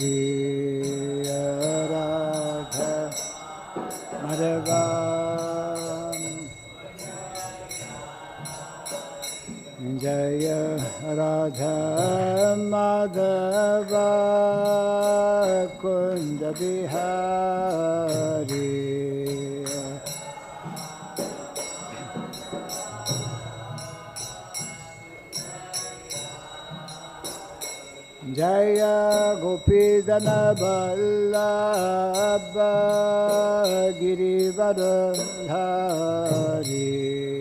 Radha Madhava Jaya Radha Madhava Kunda Bihari Jaya Gopidana Vallabha Girivardhari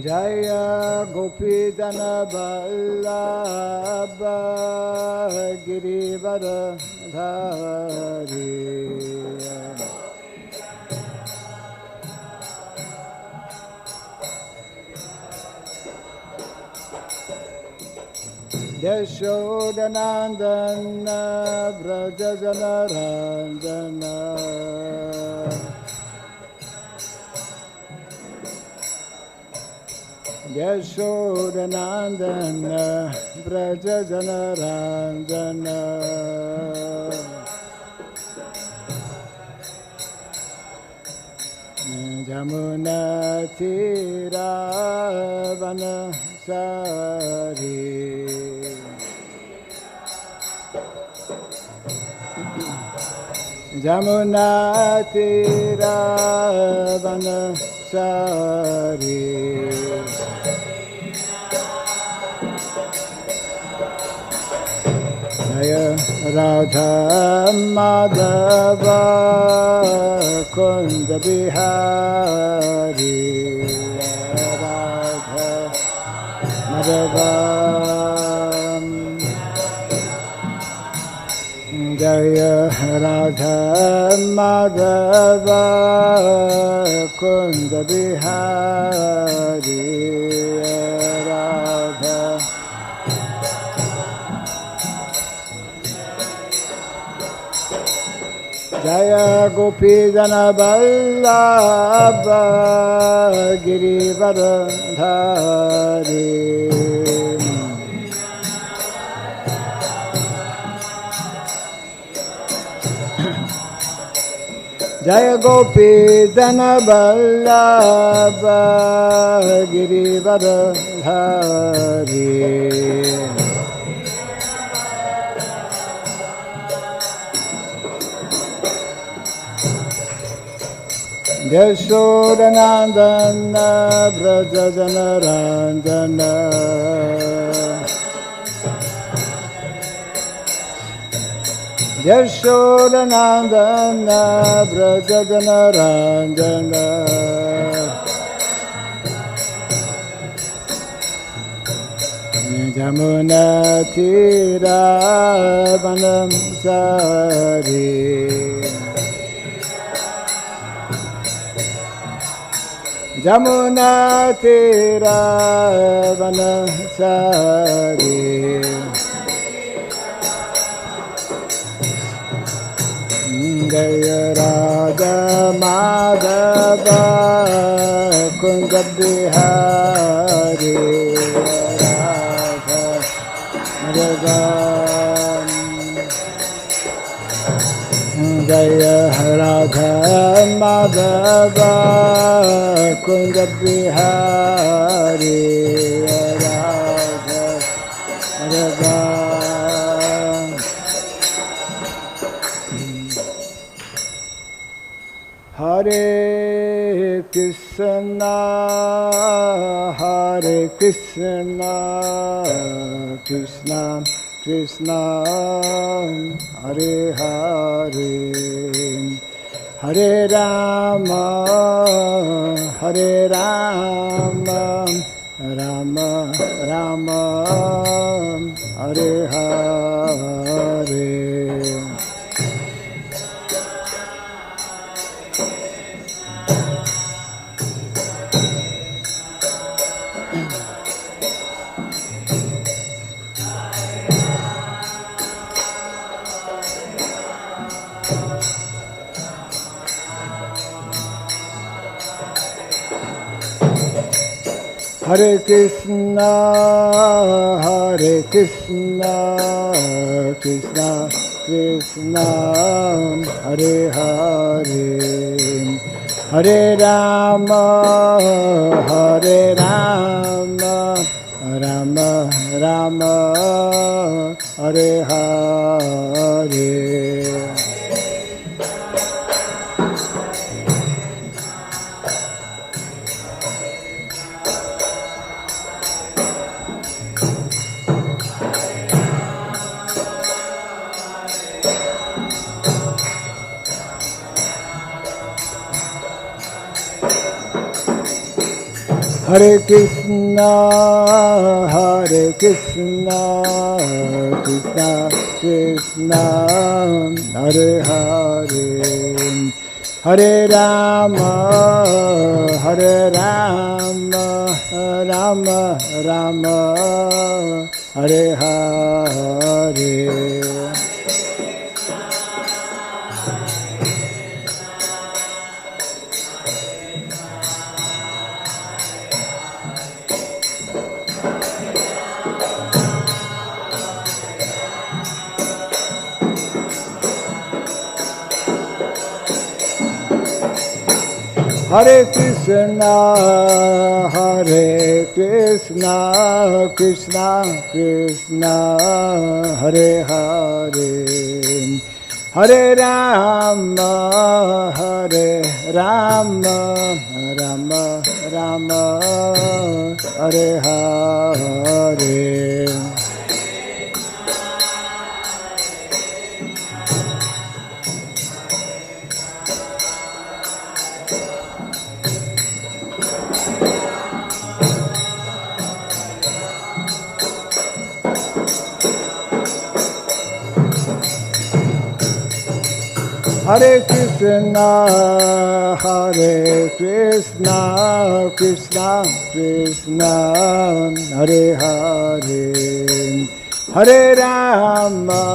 Jaya Gopidana Vallabha Girivardhari Yashodanandana Vrajajanarandana Yashodanandana Vrajajanarandana Jamuna Tiravana Sari Jamuna Tiravana Sari Jaya Radha Madhava Kunda Bihari Radha Madhava Jaya Radha Madhava Kunda Bihari Radha Jaya Gopidana Vallabha Girivardhari Jaya Gopidana Vallabha Girivardhari Yashodanandana Vrajajanarandana Yashodanandana Vrajajanarandana Jamuna Tiravanam Sari Jamuna Tiravana Sari Jaya Radha Madhava Kunda Bihari Radha Madhava Jaya Radha Madhava Kunda Bihari Radha Madhava Hare Krishna Hare Krishna Krishna Krishna Hare Hare Hare Rama Hare Rama Rama Rama Hare Hare Hare Krishna, Krishna Krishna, Hare Hare, Hare Rama, Rama Rama, Hare Hare. Hare Krishna, Krishna Krishna, Hare Hare, Hare Rama, Rama Rama, Hare Hare. Hare Krishna, Krishna Krishna, Hare Hare, Hare Rama, Rama Rama, Hare Hare. Hare Krishna, Krishna Krishna, Hare Hare, Hare Rama,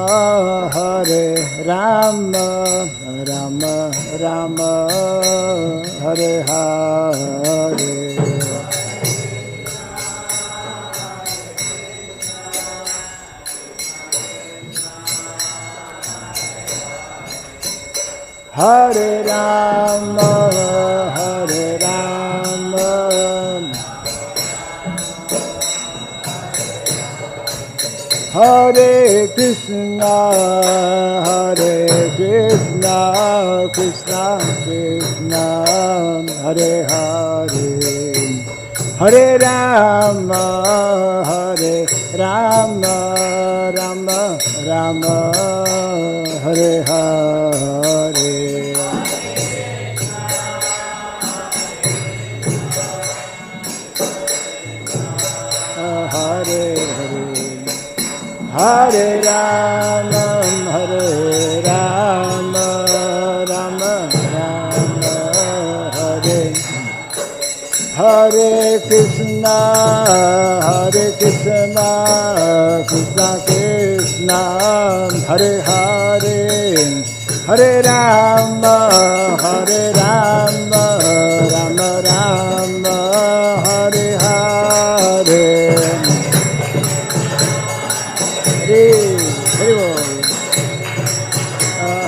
Rama Rama, Hare Hare. Hare Rama, Hare Krishna, Krishna Krishna, Hare Hare, Hare Rama, Rama Rama, Hare Hare. Hare Hare, Hare Rama, Rama Rama, Hare Hare Krishna, Krishna Krishna, Hare Hare, Hare Rama, Rama Rama, Hare Hare.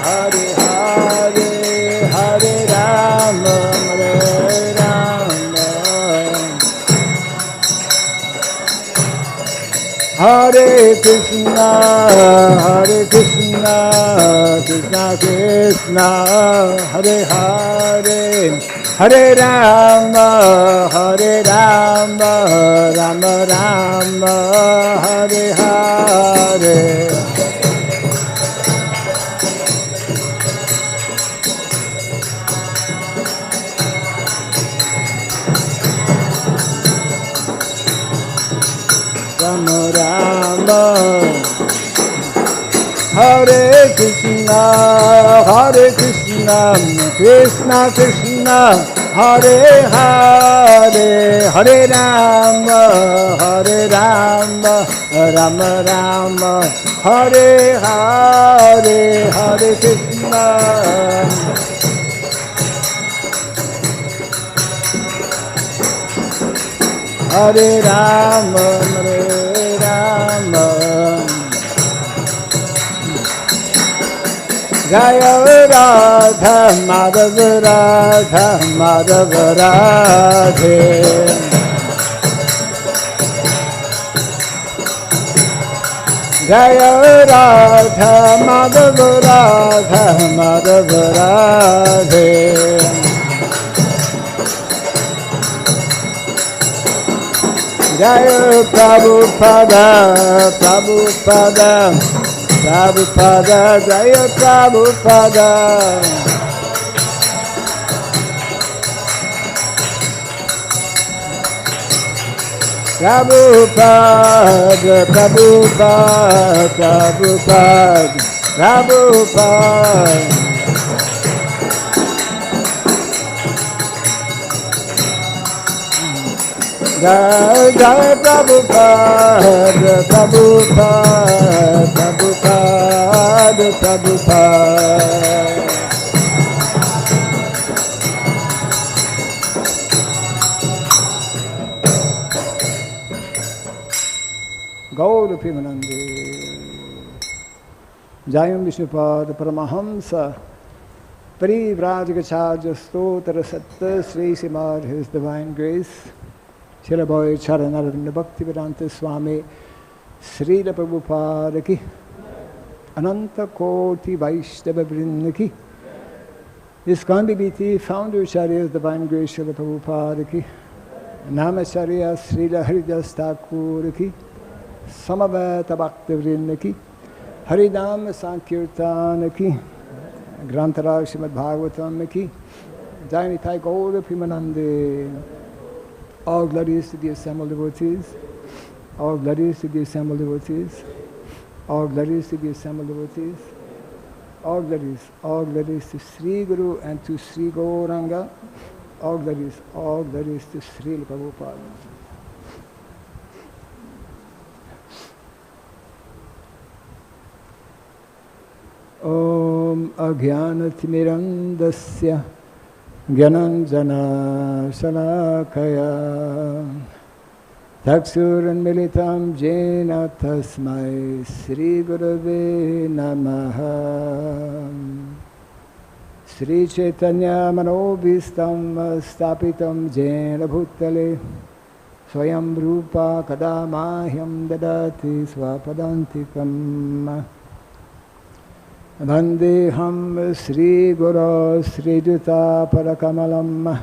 Hare Hare, Hare Rama, Hare Krishna, Krishna Krishna, Hare Hare, Hare Rama, Rama Rama, Hare Hare. Rama Rama, Hare Krishna, Krishna Krishna, Hare Hare, Hare Rama, Rama Rama, Hare Hare, Hare Krishna. Hare Rama, Hare Rama. Jaya Radha Madhava Radha Madhava Radhe. Jaya Radha Madhava Radha Madhava Radhe. Jaya Prabhupada Prabhupada Prabhupada Jaya Prabhupada. Prabhupada Prabhupada Prabhupada Prabhupada. Jai Jai Prabhupada Prabhupada Prabhupada Prabhupada. Gaur Pimanande Jayam Vishnupada Paramahamsa Parivrajagacharya Stotra Satta Sri Srimad His Divine Grace Srila Bhai Charanaranda Bhakti Vedanta Swami Srila Prabhupada Ki Ananta Koti Vaishnava Vrinda Ki ISKCON BBT Founder Acharya's Divine Grace Srila Prabhupada Ki Namacharya Srila Haridas Thakur Ki Samaveta Bhakti Vrinda Ki Harinam Sankirtan Ki Grantara Srimad Bhagavatam Ki Jainitai Gaura Pimanande. All glories to the assembled devotees. All glories to the assembled devotees. All glories to the assembled devotees. All glories to Sri Guru and to Sri Gauranga. All glories to Sri Prabhupada. Om Ajnanatimirandasya Gyananjana Shalakaya Chakshurunmilitam Jena Tasmai Sri Gurave Namaha. Sri Chaitanya Manobhistam Stapitam Jena Bhutale Swayam Rupa Kadamahyam Dadati Swapadantikam. Vandeham Sri Guru Sri Juta Parakamalam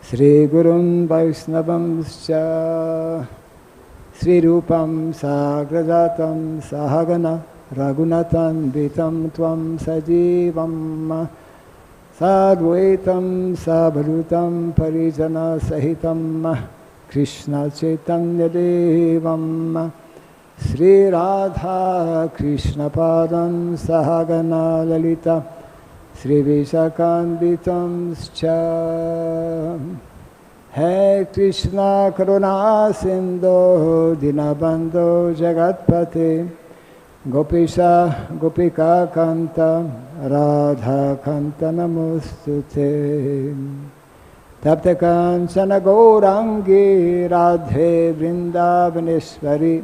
Sri Gurun Vaishnavamscha Sri Rupam Sagrajatam Sahagana Raghunatan Vitam Tvam Sajivam Sadvaitam Sabharutam Parijana Sahitam Krishna Chaitanya Devam Sri Radha Krishna Padam Sahagana Lalita Sri Vishakanditam Scha. He Krishna Karuna Sindhu Dinabandhu Jagatpate Gopisha Gopika Kanta Radha Kanta Namostute. Tapta Kanchana Gaurangi Radhe Vrindavaneshwari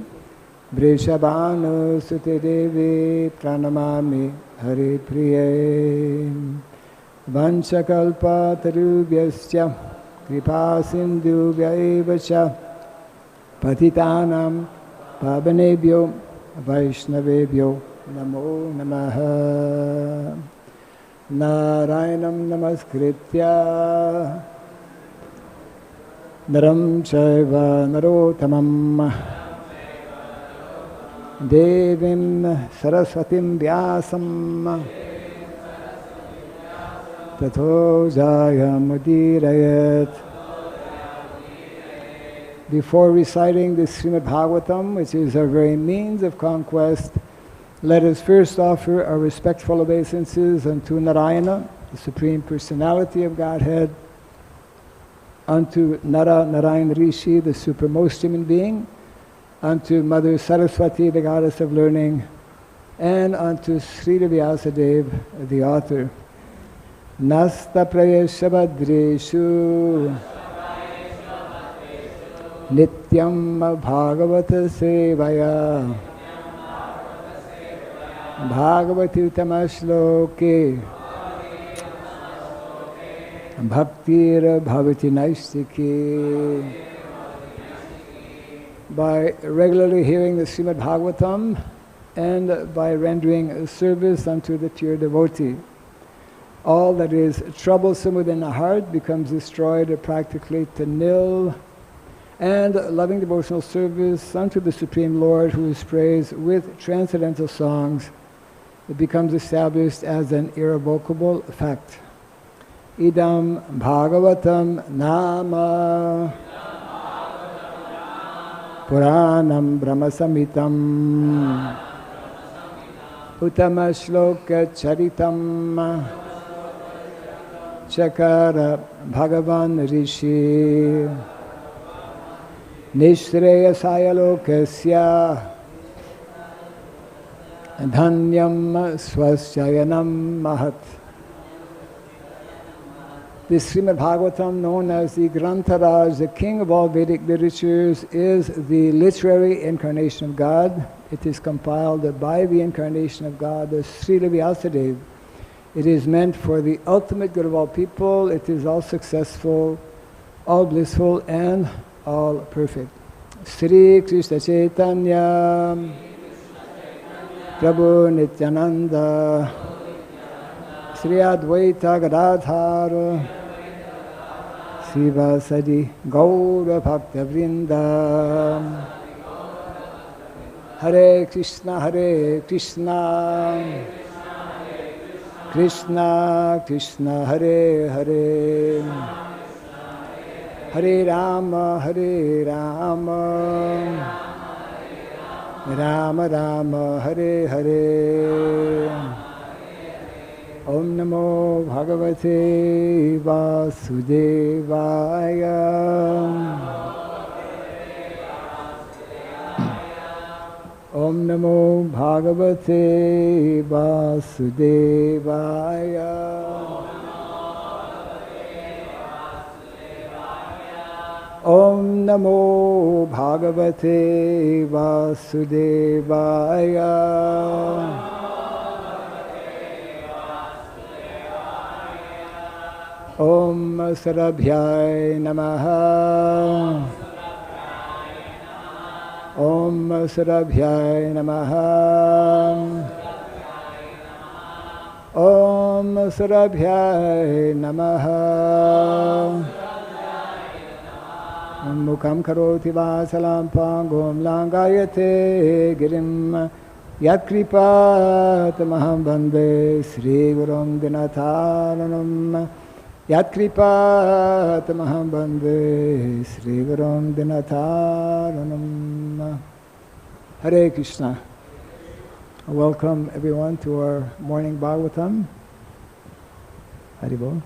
Vrishabhanu Sute Devi Pranamami Hari Priye. Vanchakalpa tarubhyascha kripa sindhubhya eva cha patitanam pavanebhyo vaishnavebhyo namo namaha. Narayanam namaskritya naram chaiva narottamam Devim Saraswatim Vyasam Tato Jayamudirayat. Before reciting the Srimad Bhagavatam, which is our very means of conquest, let us first offer our respectful obeisances unto Narayana, the Supreme Personality of Godhead, unto Nara Narayan Rishi, the supermost human being, unto Mother Saraswati, the goddess of learning, and unto Srila Vyasadeva, the author. Nasta prayesha badreshu Nityam Bhagavata Sevaya Bhagavati Utamashloke Bhaktir Bhavati Naistiki. By regularly hearing the Srimad Bhagavatam and by rendering service unto the pure devotee, all that is troublesome within the heart becomes destroyed practically to nil, and loving devotional service unto the Supreme Lord, who is praised with transcendental songs, it becomes established as an irrevocable fact. Idam Bhagavatam Nama Puranam Brahmasamitam Uttama Shloka Charitam Chakara Bhagavan Rishi Nishreyasaya Lokasya Dhanyam Swasyayanam Mahat. This Srimad Bhagavatam, known as the Grantharaj, the king of all Vedic literatures, is the literary incarnation of God. It is compiled by the incarnation of God, the Srila Vyasadeva. It is meant for the ultimate good of all people. It is all successful, all blissful, and all perfect. Sri Krishna Chaitanya Prabhu Nityananda Sri Advaita Gadadhara Siva Sadi Gaura Bhakta Vrinda. Hare Krishna Krishna Krishna Hare Hare, Hare Rama Rama Rama Hare Hare. Om Namo Bhagavate Vasudevaya. Om Namo Bhagavate Vasudevaya. Om Namo Bhagavate Vasudevaya. Om Sarabhyai Namaha. Om Sarabhyai Namaha. Om Sarabhyai Namaha. Mukam karoti vasalam pangom langayate girim yatkripat maham bande Sri Gurum Dinataranam. Yatkripat maham bande Sri Gurum Dinataranam. Hare Krishna. Welcome everyone to our morning Bhagavatam. Haribol.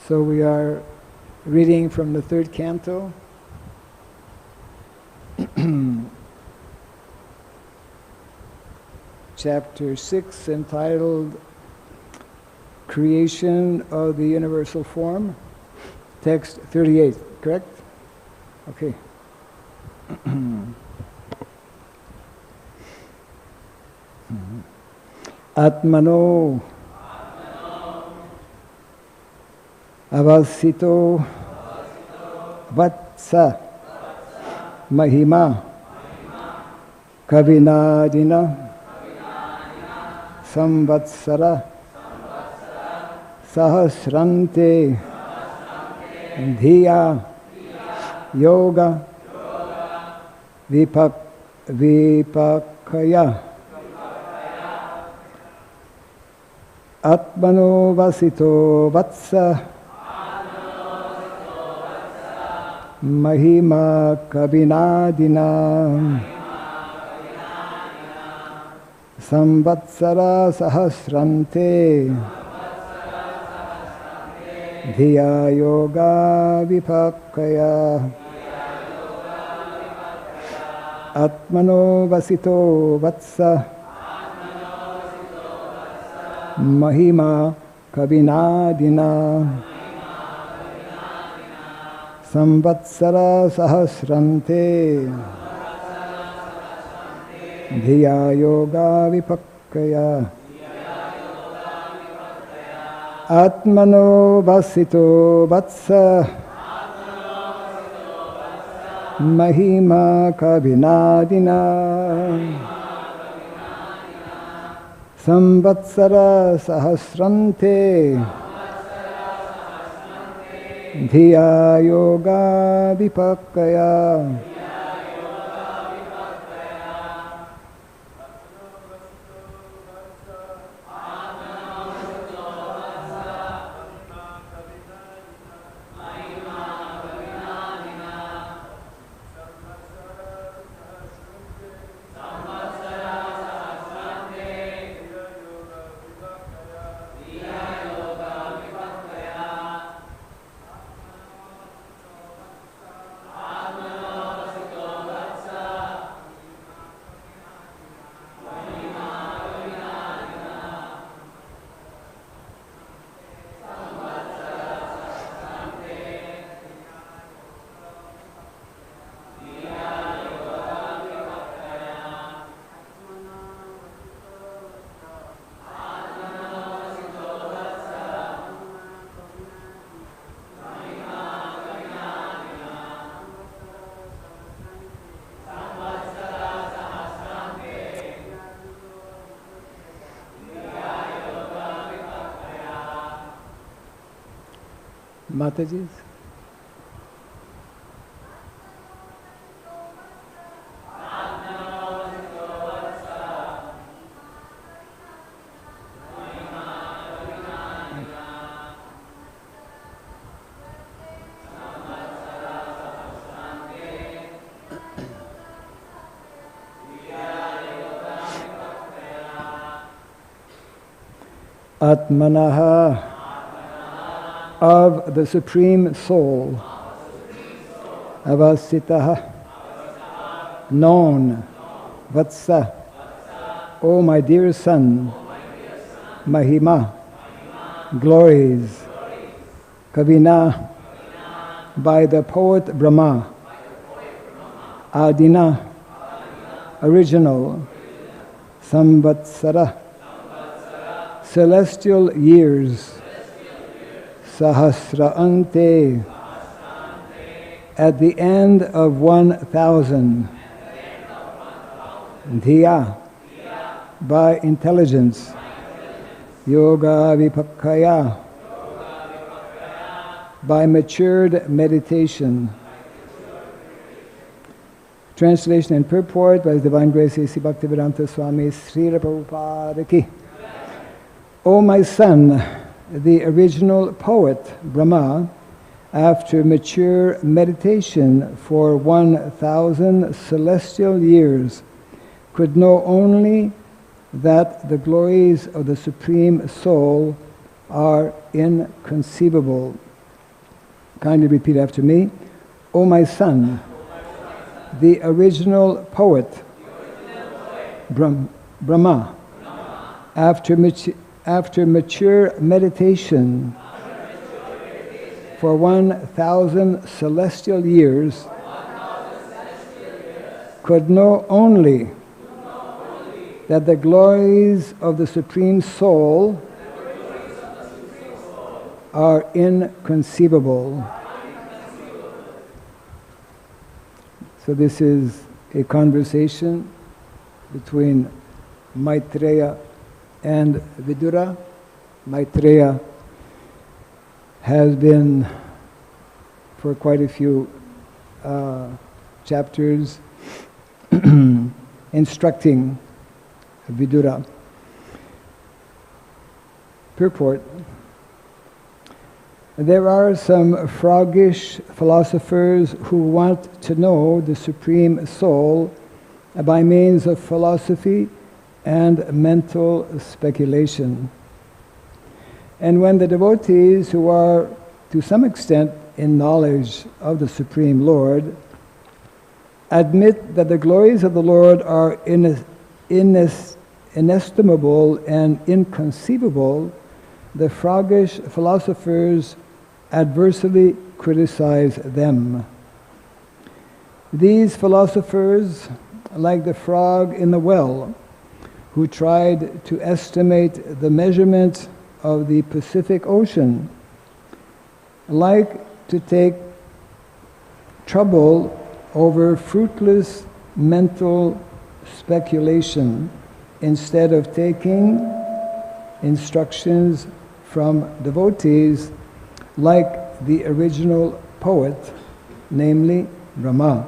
So we are reading from the third canto. Chapter 6, entitled Creation of the Universal Form. Text 38, correct? Okay. ātmano avasito vatsa mahimā kavinādinā saṁvatsara-sahasrānte dhiyā yoga-vipakkayā ātmano vasito vatsa mahimā kavinādinā saṁvatsara-sahasrānte dhiyā yoga-vipakkayā ātmano vasito vatsa mahimā kavinādinā saṁvatsara-sahasrānte dhiyā yoga-vipakkayā ātmano vasito vatsa mahimā kavinādinā saṁvatsara-sahasrānte dhiyā yoga-vipakkayā. Mataji's. Ātmanaḥ, of the Supreme Soul, avasitaḥ, known, vatsa, O my dear son, mahimā, glories, kavinā, by the poet Brahmā, ādinā, original, saṁvatsara, celestial years, sahasra-ante, at the end of 1,000, dhiyā, by intelligence, yoga-vipakkayā, by matured meditation. Translation and purport by His Divine Grace A.C. Bhaktivedanta Swami Srila Prabhupada Ki. O my son, the original poet, Brahmā, after mature meditation for 1,000 celestial years, could know only that the glories of the Supreme Soul are inconceivable. Kindly repeat after me. O my son, the original poet, Brahmā, after mature meditation for 1,000 celestial years, could know only that the glories of the Supreme Soul are inconceivable. So this is a conversation between Maitreya and Vidura. Maitreya has been, for quite a few chapters, instructing Vidura. Purport. There are some froggish philosophers who want to know the Supreme Soul by means of philosophy and mental speculation. And when the devotees who are to some extent in knowledge of the Supreme Lord admit that the glories of the Lord are inestimable and inconceivable, the froggish philosophers adversely criticize them. These philosophers, like the frog in the well, who tried to estimate the measurement of the Pacific Ocean, like to take trouble over fruitless mental speculation instead of taking instructions from devotees like the original poet, namely Brahmā.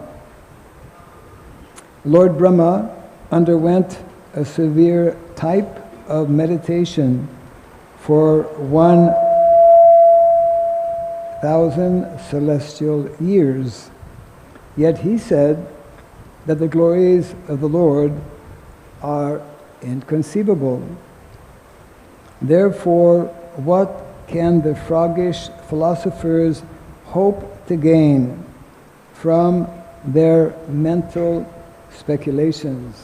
Lord Brahmā underwent a severe type of meditation for 1,000 celestial years. Yet he said that the glories of the Lord are inconceivable. Therefore, what can the froggish philosophers hope to gain from their mental speculations?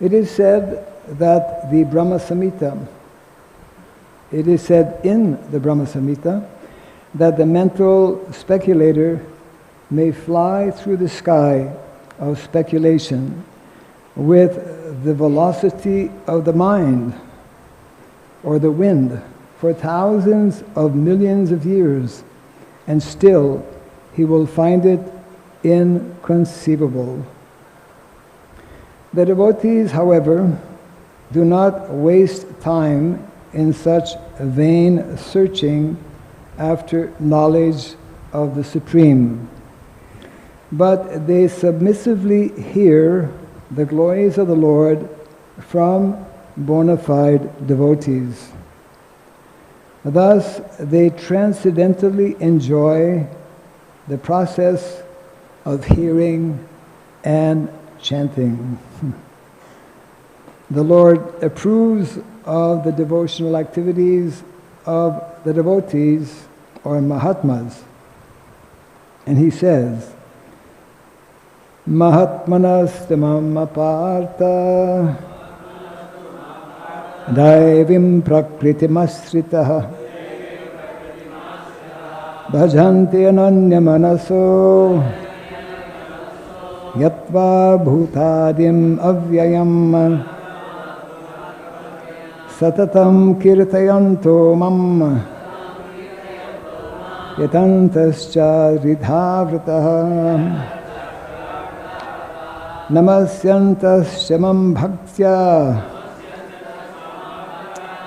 It is said that the Brahmā Samhita, it is said in the Brahmā Samhita that the mental speculator may fly through the sky of speculation with the velocity of the mind or the wind for thousands of millions of years, and still he will find it inconceivable. The devotees, however, do not waste time in such vain searching after knowledge of the Supreme, but they submissively hear the glories of the Lord from bona fide devotees. Thus, they transcendently enjoy the process of hearing and chanting. The Lord approves of the devotional activities of the devotees or Mahatmas, and he says, Mahatmanastamam aparta daivim prakritimasritaha bhajanti ananya manaso yatva bhutadim avyayam satatam kirtayanto mam yatantascha ridhavritah namasyantascha mam bhaktya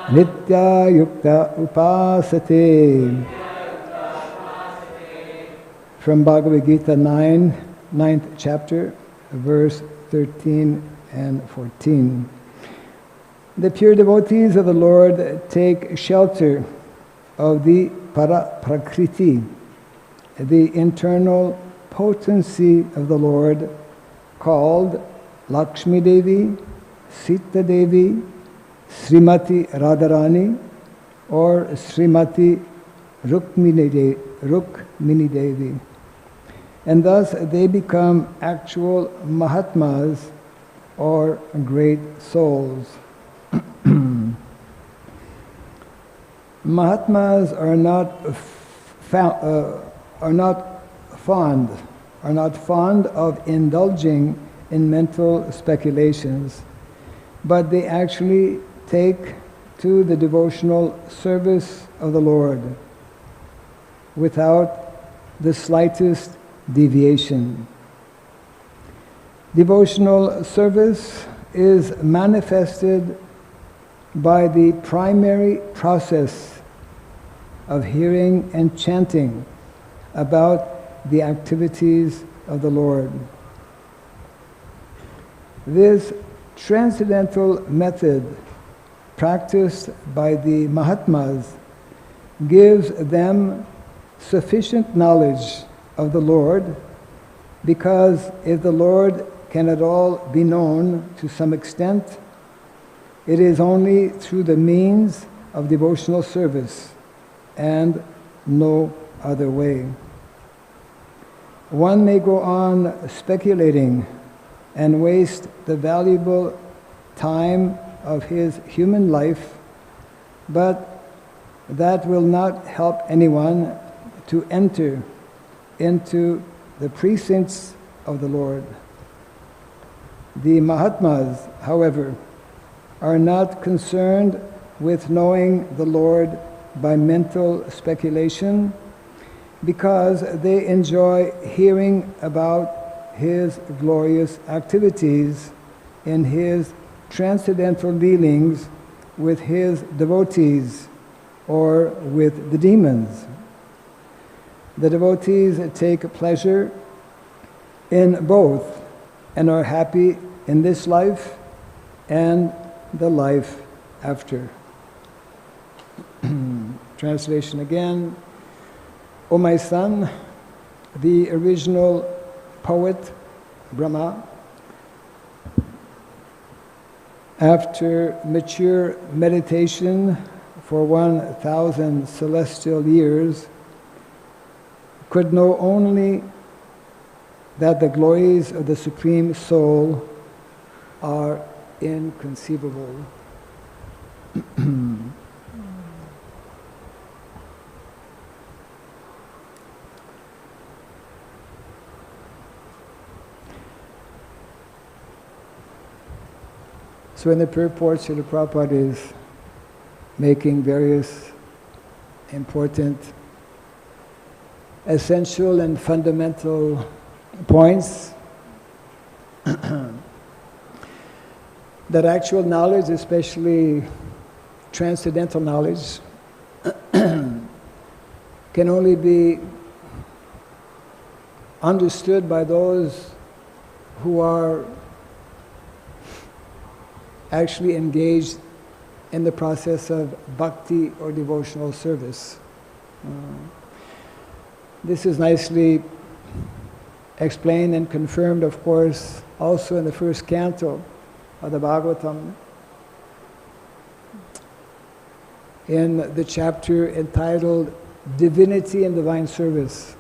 nitya yukta upasate. From Bhagavad Gita 9th chapter, verse 13 and 14. The pure devotees of the Lord take shelter of the para-prakriti, the internal potency of the Lord, called Lakshmi Devi, Sita Devi, Srimati Radharani, or Srimati Rukmini Devi. And thus they become actual Mahatmas or great souls. Mahatmas are not fond of indulging in mental speculations, but they actually take to the devotional service of the Lord without the slightest deviation. Devotional service is manifested by the primary process of hearing and chanting about the activities of the Lord. This transcendental method practiced by the Mahatmas gives them sufficient knowledge of the Lord, because if the Lord can at all be known to some extent, it is only through the means of devotional service and no other way. One may go on speculating and waste the valuable time of his human life, but that will not help anyone to enter into the precincts of the Lord. The Mahatmas, however, are not concerned with knowing the Lord by mental speculation, because they enjoy hearing about His glorious activities in His transcendental dealings with His devotees or with the demons. The devotees take pleasure in both and are happy in this life and the life after. Translation again. O my son, the original poet, Brahmā, after mature meditation for 1,000 celestial years, could know only that the glories of the Supreme Soul are inconceivable. So in the Purport, Srila Prabhupada is making various important, essential and fundamental points that actual knowledge, especially transcendental knowledge, can only be understood by those who are actually engaged in the process of bhakti or devotional service. This is nicely explained and confirmed, of course, also in the first canto of the Bhagavatam, in the chapter entitled Divinity and Divine Service.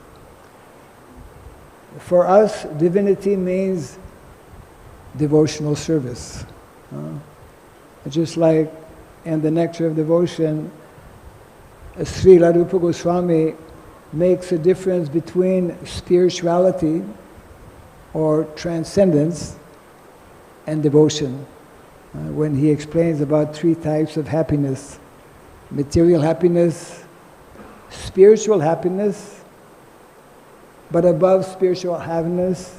For us, divinity means devotional service. Just like in the Nectar of Devotion, Srila Rupa Goswami makes a difference between spirituality or transcendence and devotion when he explains about three types of happiness: material happiness, spiritual happiness, but above spiritual happiness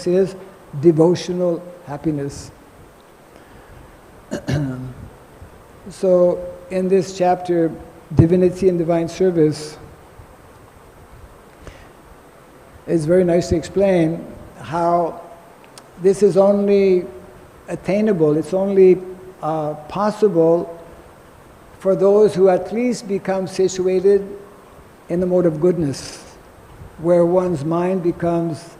is devotional happiness. So in this chapter, Divinity and Divine Service, is very nicely explained how this is only attainable, it's only possible for those who at least become situated in the mode of goodness, where one's mind becomes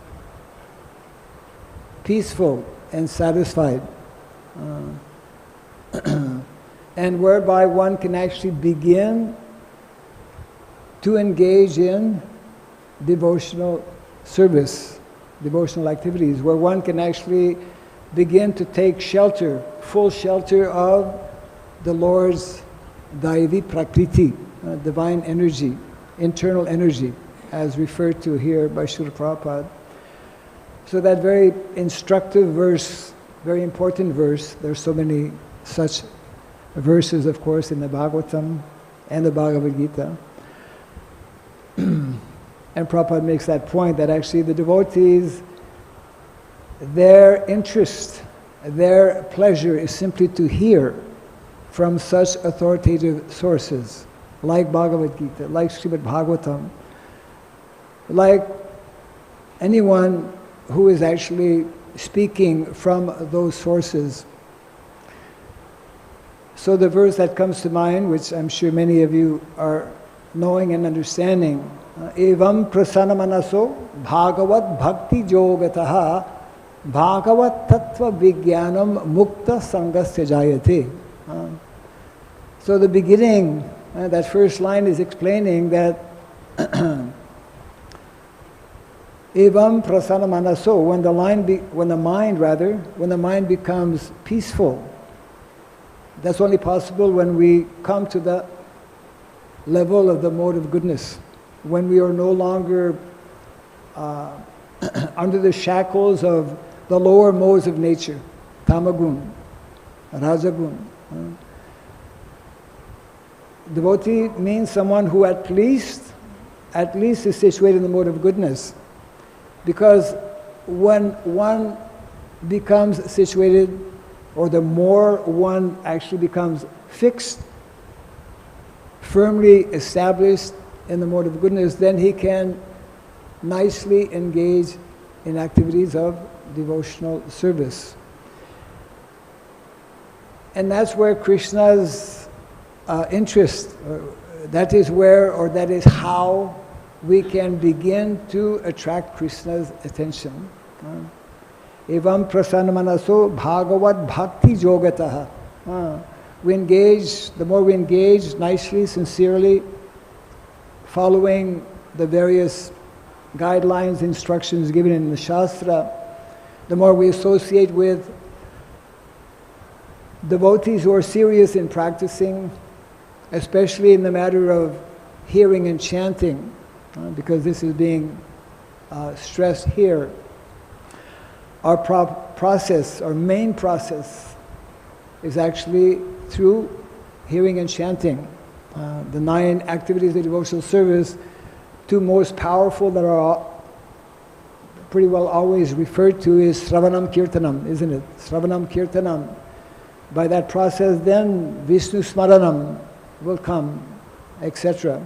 peaceful and satisfied, and whereby one can actually begin to engage in devotional service, devotional activities, where one can actually begin to take shelter, full shelter of the Lord's daivi prakriti, divine energy, internal energy, as referred to here by Srila Prabhupada. So that very instructive verse, very important verse, there's so many such verses, of course, in the Bhagavatam and the Bhagavad Gita. And Prabhupada makes that point that actually the devotees, their interest, their pleasure is simply to hear from such authoritative sources, like Bhagavad Gita, like Srimad Bhagavatam, like anyone who is actually speaking from those sources. So the verse that comes to mind, which I'm sure many of you are knowing and understanding, evam prasanamanaso bhagavat bhakti yogataha bhagavat tattva vijnanam mukta sangasya jayate. So the beginning, that first line is explaining that evam prasanamanaso, when the mind becomes peaceful, That's only possible when we come to the level of the mode of goodness, when we are no longer under the shackles of the lower modes of nature, tamagun, rajagun. Devotee means someone who at least is situated in the mode of goodness. Because when one becomes situated, or the more one actually becomes fixed, firmly established in the mode of goodness, then he can nicely engage in activities of devotional service. And that's where Krishna's interest, that is where, or that is how we can begin to attract Krishna's attention. Evam prasannamanaso bhagavad bhakti yogataḥ. We engage, the more we engage nicely, sincerely, following the various guidelines, instructions given in the Shastra, the more we associate with devotees who are serious in practicing, especially in the matter of hearing and chanting, because this is being stressed here. Our process, our main process, is actually through hearing and chanting. The 9 activities of devotional service, 2 most powerful that are pretty well always referred to is Sravanam Kirtanam, isn't it? Sravanam Kirtanam. By that process then Vishnu Smaranam will come, etc.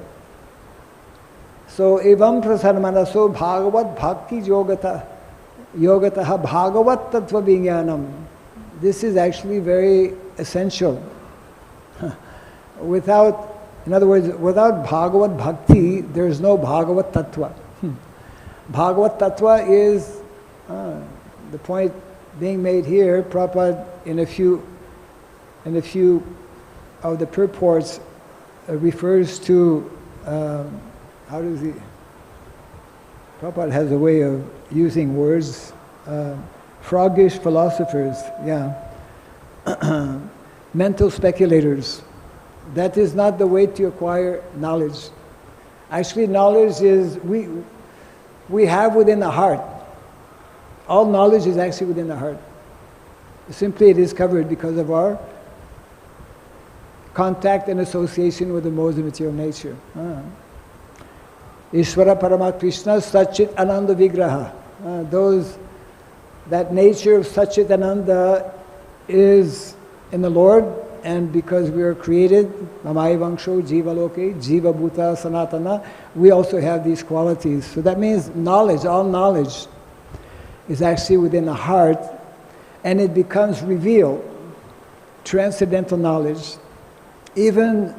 So evam prasannamanaso bhagavad bhakti yogataḥ bhagavat tattva vijnanam. This is actually very essential. In other words, without Bhagavad Bhakti, there is no Bhagavat Tattva. Bhagavat Tattva is the point being made here. Prabhupada, in a few of the purports, refers to Prabhupada has a way of using words. Froggish philosophers, mental speculators. That is not the way to acquire knowledge. Actually, knowledge is, we have within the heart. All knowledge is actually within the heart. Simply it is covered because of our contact and association with the modes of material nature. Ishvara Parama Krishna Satchit Ananda Vigraha. That nature of Satchit Ananda is in the Lord, and because we are created, Mamai Vangsho, Jiva Loke, Jiva Bhuta, Sanatana, we also have these qualities. So that means knowledge, all knowledge is actually within the heart, and it becomes revealed, transcendental knowledge, even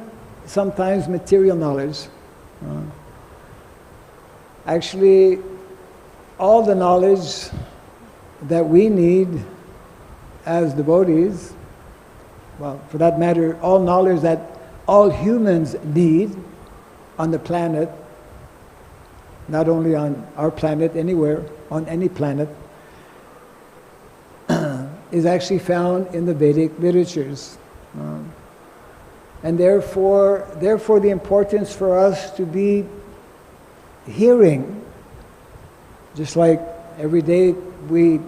sometimes material knowledge. Actually, all the knowledge that we need as devotees, well, for that matter, all knowledge that all humans need on the planet, not only on our planet, anywhere, on any planet, is actually found in the Vedic literatures. And therefore the importance for us to be hearing, just like every day we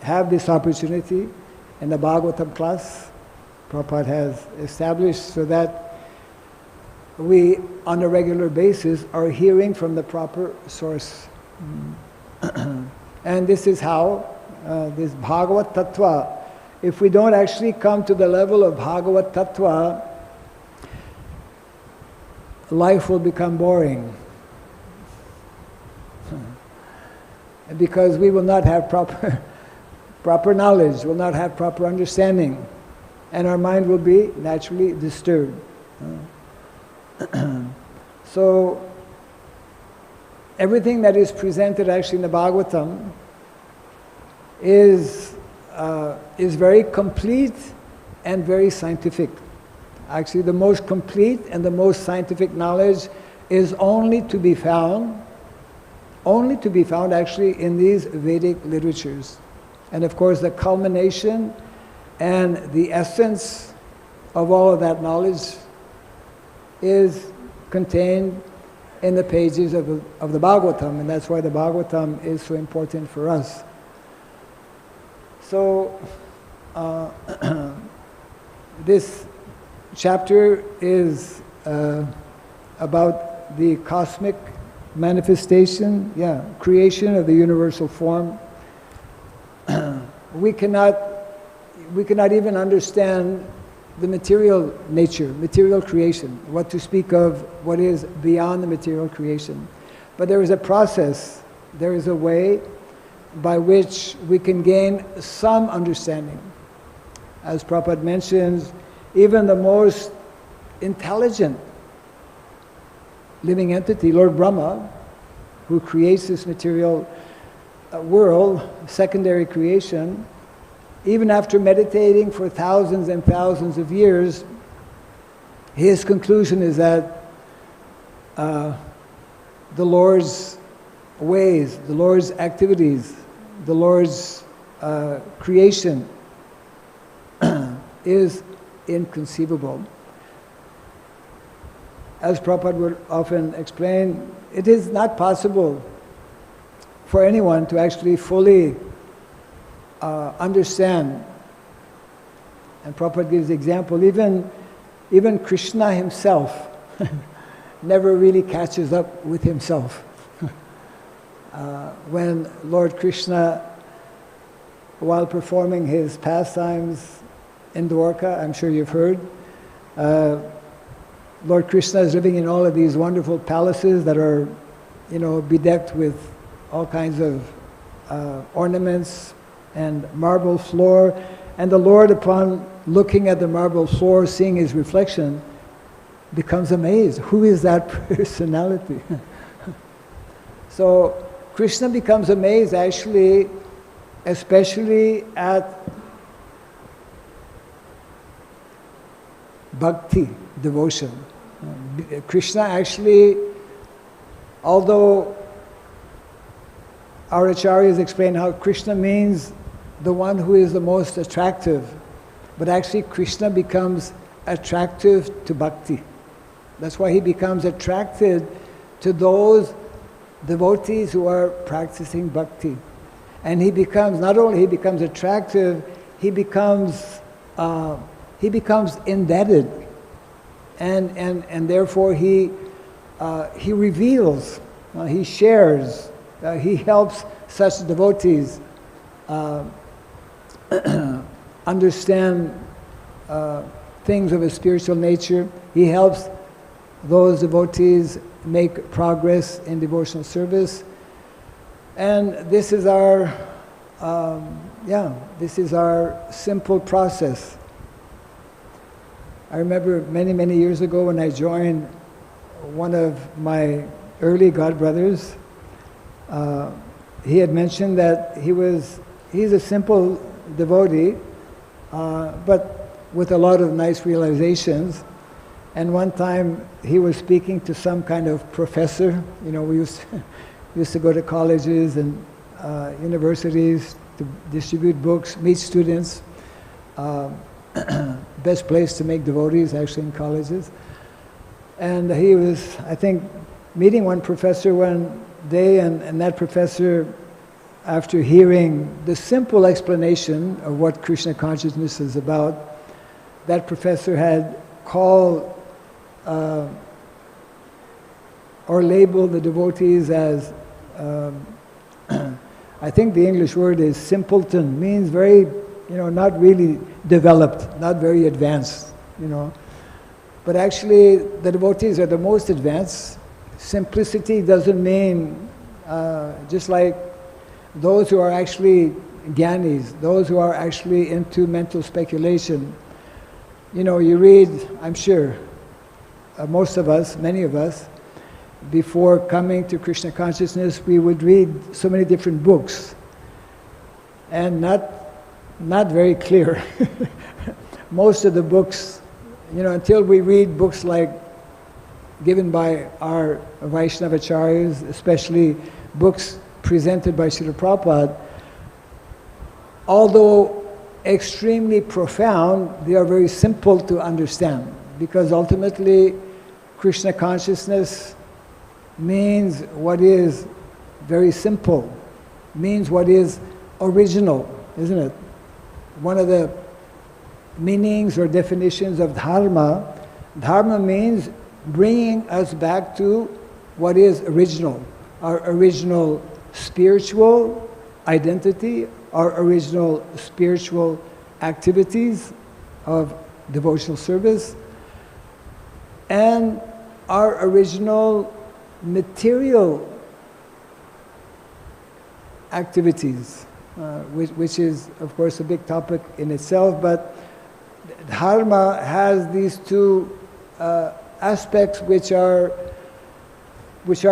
have this opportunity in the Bhagavatam class, Prabhupada has established, so that we, on a regular basis, are hearing from the proper source. And this is how, this Bhagavat Tattva, if we don't actually come to the level of Bhagavat Tattva, life will become boring. Because we will not have proper knowledge, will not have proper understanding, and our mind will be naturally disturbed. So, everything that is presented actually in the Bhagavatam is very complete and very scientific. Actually, the most complete and the most scientific knowledge is only to be found actually in these Vedic literatures. And of course, the culmination and the essence of all of that knowledge is contained in the pages of the Bhagavatam, and that's why the Bhagavatam is so important for us. So, this chapter is about the cosmic manifestation, creation of the universal form. We cannot even understand the material nature, material creation, what to speak of what is beyond the material creation. But there is a process, there is a way by which we can gain some understanding. As Prabhupada mentions, even the most intelligent living entity, Lord Brahmā, who creates this material world, secondary creation, even after meditating for thousands and thousands of years, his conclusion is that the Lord's ways, the Lord's activities, the Lord's creation is inconceivable. As Prabhupada would often explain, it is not possible for anyone to actually fully understand. And Prabhupada gives the example, even Krishna himself never really catches up with himself. When Lord Krishna, while performing his pastimes in Dwarka, I'm sure you've heard, Lord Krishna is living in all of these wonderful palaces that are, bedecked with all kinds of ornaments and marble floor. And the Lord, upon looking at the marble floor, seeing his reflection, becomes amazed. Who is that personality? So Krishna becomes amazed actually, especially at Bhakti, devotion. Krishna actually, although our acharyas explain how Krishna means the one who is the most attractive, but actually Krishna becomes attractive to Bhakti. That's why he becomes attracted to those devotees who are practicing Bhakti. And he becomes, not only he becomes attractive, he becomes indebted. And therefore he reveals, he shares, he helps such devotees understand things of a spiritual nature. He helps those devotees make progress in devotional service. And this is our, this is our simple process. I remember many, many years ago when I joined one of my early godbrothers, he had mentioned that he's a simple devotee, but with a lot of nice realizations. And one time he was speaking to some kind of professor. We used to go to colleges and universities to distribute books, meet students. Best place to make devotees, actually, in colleges. And he was, I think, meeting one professor one day, and that professor, after hearing the simple explanation of what Krishna consciousness is about, that professor had called or labeled the devotees as, I think the English word is simpleton, means very, not really developed, not very advanced, But actually, the devotees are the most advanced. Simplicity doesn't mean, just like those who are actually jnanis, those who are actually into mental speculation. You read, I'm sure, most of us, many of us, before coming to Krishna consciousness, we would read so many different books, and not very clear. Most of the books, until we read books like given by our Vaishnavacharyas, especially books presented by Srila Prabhupada, although extremely profound, they are very simple to understand. Because ultimately, Krishna consciousness means what is very simple, means what is original, isn't it? One of the meanings or definitions of dharma, dharma means bringing us back to what is original, our original spiritual identity, our original spiritual activities of devotional service, and our original material activities, which is, of course, a big topic in itself, but dharma has these two aspects which are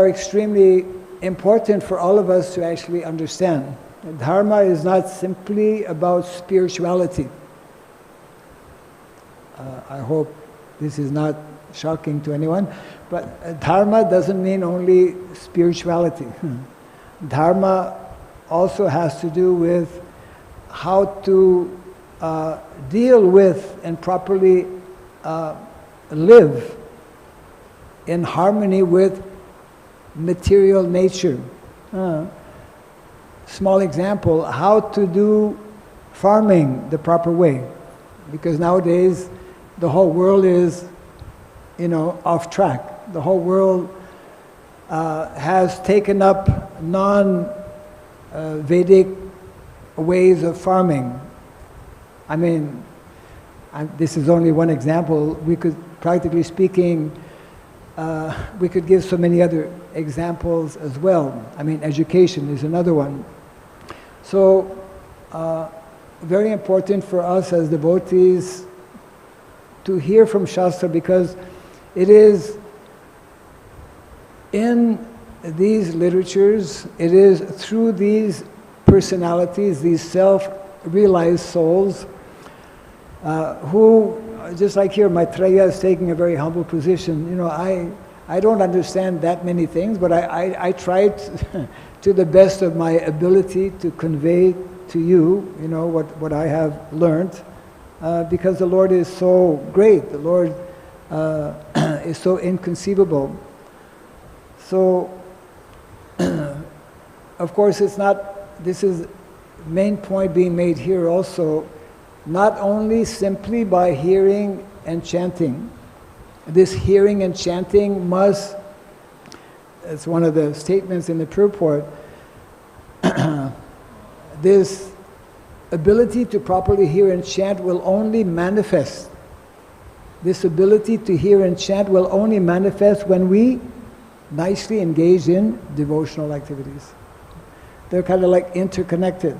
extremely important for all of us to actually understand. Dharma is not simply about spirituality. I hope this is not shocking to anyone, but dharma doesn't mean only spirituality. Dharma also has to do with how to deal with and properly live in harmony with material nature. Small example, how to do farming the proper way. Because nowadays the whole world is, off track. The whole world has taken up non-Vedic ways of farming. I mean, this is only one example. We could, practically speaking, we could give so many other examples as well. I mean, education is another one. So, very important for us as devotees to hear from Shastra, because it is in these literatures, it is through these personalities, these self-realized souls, who, just like here, Maitreya is taking a very humble position. I don't understand that many things, but I try to the best of my ability to convey to you, what I have learned, because the Lord is so great. The Lord is so inconceivable. So, of course, it's not, this is main point being made here also, not only simply by hearing and chanting. This hearing and chanting must, it's one of the statements in the Purport, this ability to properly hear and chant will only manifest. This ability to hear and chant will only manifest when we nicely engage in devotional activities. They're kind of like interconnected.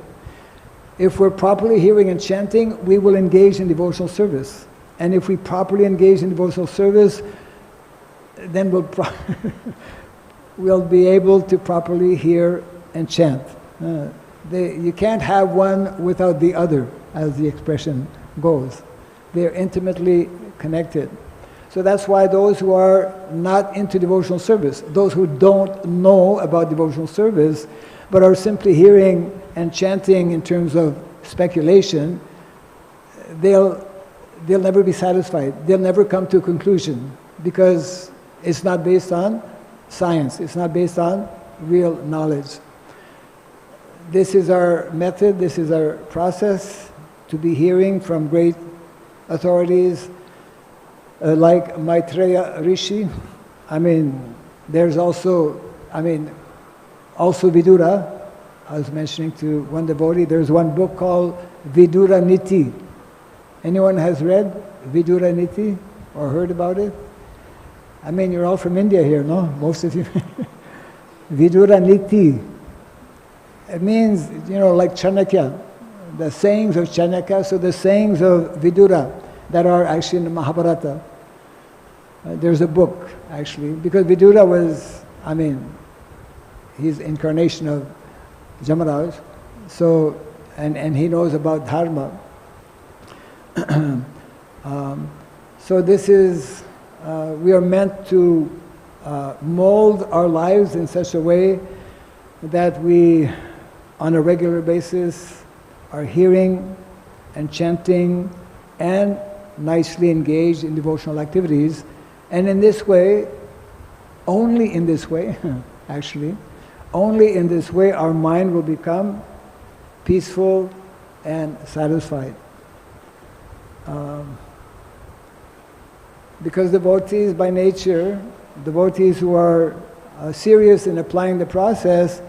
If we're properly hearing and chanting, we will engage in devotional service. And if we properly engage in devotional service, then we'll be able to properly hear and chant. You can't have one without the other, as the expression goes. They're intimately connected. So that's why those who are not into devotional service, those who don't know about devotional service, but are simply hearing and chanting in terms of speculation, they'll never be satisfied. They'll never come to a conclusion, because it's not based on science. It's not based on real knowledge. This is our method, this is our process, to be hearing from great authorities like Maitreya Rishi. I mean, there's also, also Vidura. I was mentioning to one devotee, there's one book called Vidura Niti. Anyone has read Vidura Niti or heard about it? I mean, you're all from India here, no? Most of you. Vidura Niti. It means, like Chanakya, the sayings of Chanakya, so the sayings of Vidura that are actually in the Mahabharata. There's a book, actually, because Vidura was, he's incarnation of Maharaj, so, and he knows about Dharma. So this is, we are meant to mold our lives in such a way that we, on a regular basis, are hearing and chanting and nicely engaged in devotional activities. And in this way, only in this way, actually, only in this way our mind will become peaceful and satisfied. Because devotees by nature, devotees who are serious in applying the process,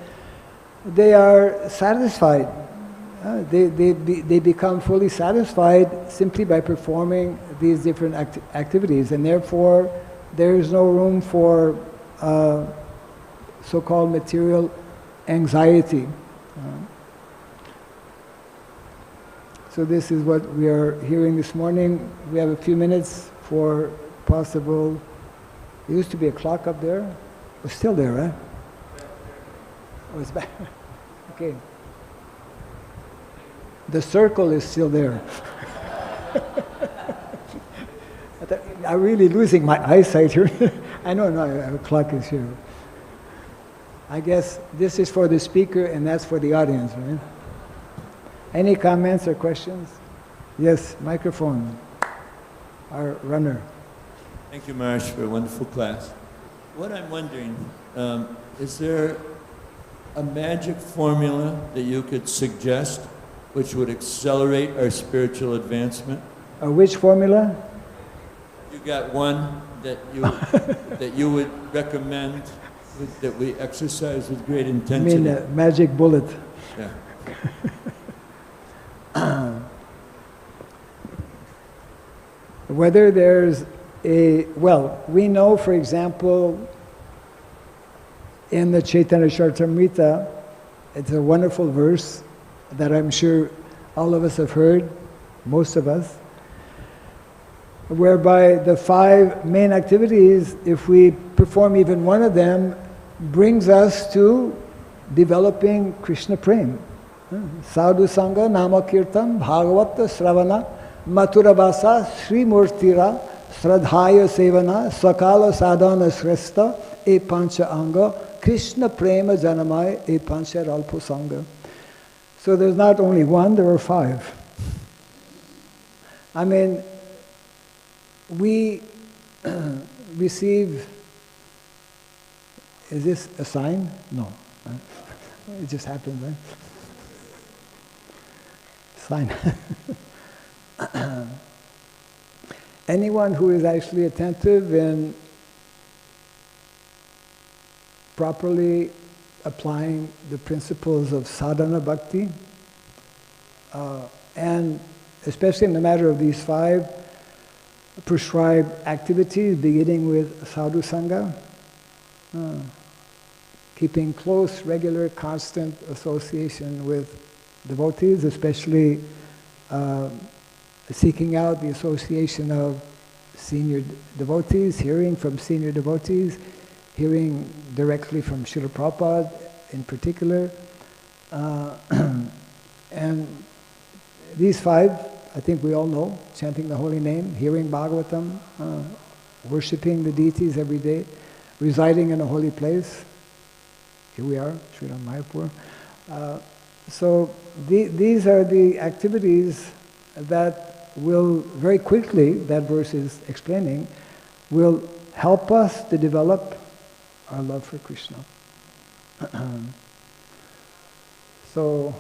they are satisfied. They become fully satisfied simply by performing these different activities, and therefore there is no room for so-called material anxiety. So this is what we are hearing this morning. We have a few minutes for possible. There used to be a clock up there. It's still there, right? Oh, it's back. Okay. The circle is still there. I'm really losing my eyesight here. I know, no, the clock is here. I guess this is for the speaker and that's for the audience, right? Any comments or questions? Yes, microphone. Our runner. Thank you, Maharaj, for a wonderful class. What I'm wondering, is there a magic formula that you could suggest which would accelerate our spiritual advancement? Which formula? You got one that you that you would recommend that we exercise with great intensity? I mean a magic bullet. Yeah. Whether there's well, we know, for example, in the Chaitanya Charitamrita, it's a wonderful verse that I'm sure all of us have heard, most of us, whereby the 5 main activities, if we perform even one of them, brings us to developing Krishna prema. Sadhu Sangha, Nama Kirtan, Bhagavata, Sravana, Mathura Vasa, Sri Murtira, Sradhaya Sevana, Sakala Sadhana Shrestha, E Pancha Anga, Krishna Prema Janamaya, E Pancha Ralpo Sangha. So there's not only one, there are 5. I mean, we receive, is this a sign? No. It just happened, right? Sign. Anyone who is actually attentive in properly applying the principles of sadhana bhakti, and especially in the matter of these 5 prescribed activities, beginning with sadhu sangha, keeping close, regular, constant association with devotees, especially seeking out the association of senior devotees, hearing from senior devotees, hearing directly from Srila Prabhupada in particular. And these 5, I think we all know: chanting the holy name, hearing Bhagavatam, worshipping the deities every day, residing in a holy place. Here we are, Sri Mayapur. So these are the activities that will very quickly, that verse is explaining, will help us to develop our love for Krishna. So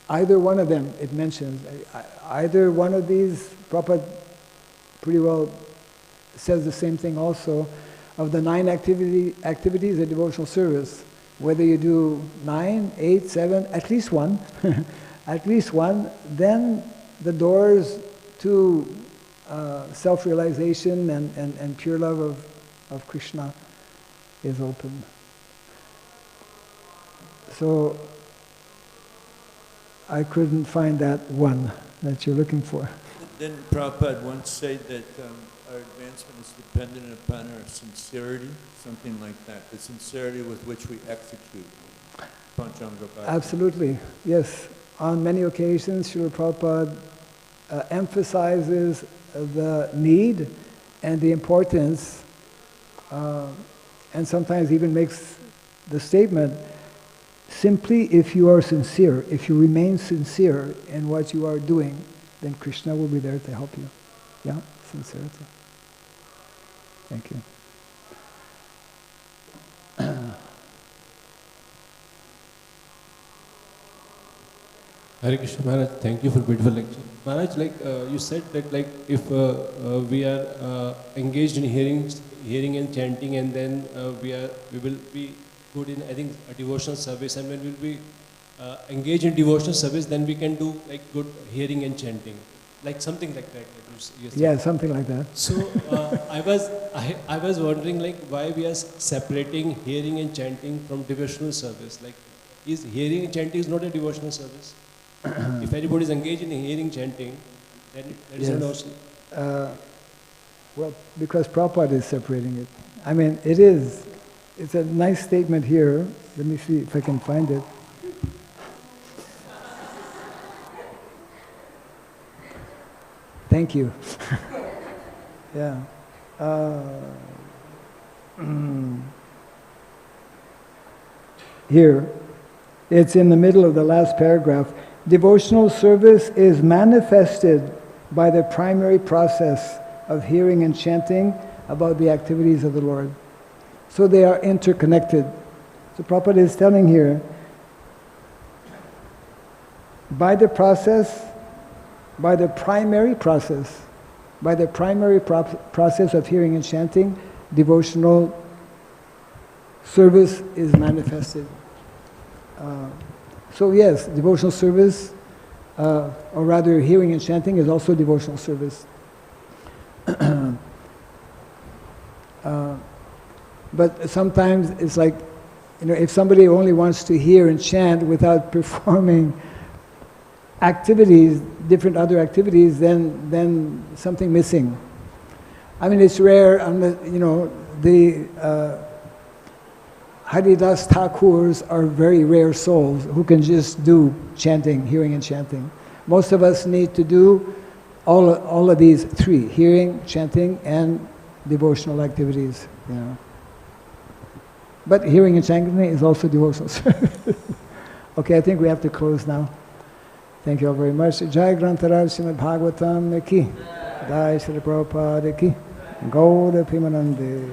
either one of them, it mentions, either one of these, Prabhupada pretty well says the same thing also, of the 9 activities of devotional service. Whether you do 9, 8, 7, at least one, at least one, then the doors to self-realization and pure love of Krishna is open. So I couldn't find that one that you're looking for. Didn't Prabhupada once say that our advancement is dependent upon our sincerity? Something like that, the sincerity with which we execute Panchanga Bhakti. Absolutely, yes. On many occasions, Srila Prabhupada emphasizes the need and the importance, and sometimes even makes the statement simply if you are sincere, if you remain sincere in what you are doing, then Krishna will be there to help you. Yeah, sincerity. Thank you. Hare Krishna Maharaj, thank you for beautiful lecture. Maharaj, you said that if we are engaged in hearing and chanting, and then we will be good in a devotional service, and when we will be engaged in devotional service, then we can do good hearing and chanting, something like that. You said. Yeah, something like that. So I was wondering why we are separating hearing and chanting from devotional service. Is hearing and chanting is not a devotional service? If anybody is engaged in hearing chanting, then there is Yes. no option. Well, because Prabhupada is separating it. I mean, it is. It's a nice statement here. Let me see if I can find it. Thank you. Yeah. Here, it's in the middle of the last paragraph. Devotional service is manifested by the primary process of hearing and chanting about the activities of the Lord. So they are interconnected. So Prabhupada is telling here, by the primary process of hearing and chanting, devotional service is manifested. So yes, devotional service, or rather hearing and chanting is also devotional service. But sometimes it's if somebody only wants to hear and chant without performing activities, different other activities, then something missing. I mean, it's rare, the Haridas Thakurs are very rare souls who can just do chanting, hearing and chanting. Most of us need to do all of these three, hearing, chanting, and devotional activities. But hearing and chanting is also devotional service. Okay, I think we have to close now. Thank you all very much. Jai Grantaraj Srimad Bhagavatam ki, Jai Srila Prabhupada ki, Gaura Pimanande.